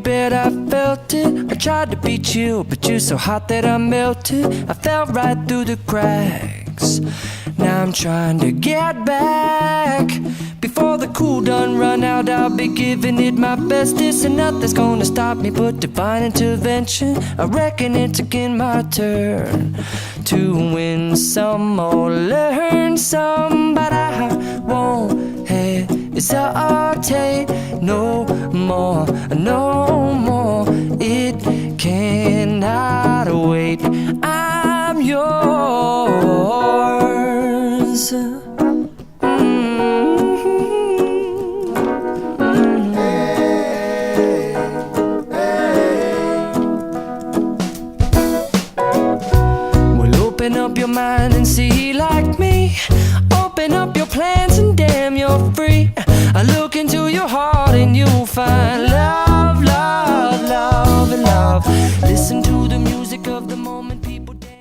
bet I felt it. I tried to beat you, but you're so hot that I melted. I fell right through the cracks. Now I'm trying to get back. Before the cool done run out, I'll be giving it my bestest, and nothing's gonna stop me but divine intervention. I reckon it's again my turn to win some or learn some, but I won't hesitate no more, no more. It cannot wait. I'm yours. Well, open up your mind and see like me. Open up your plan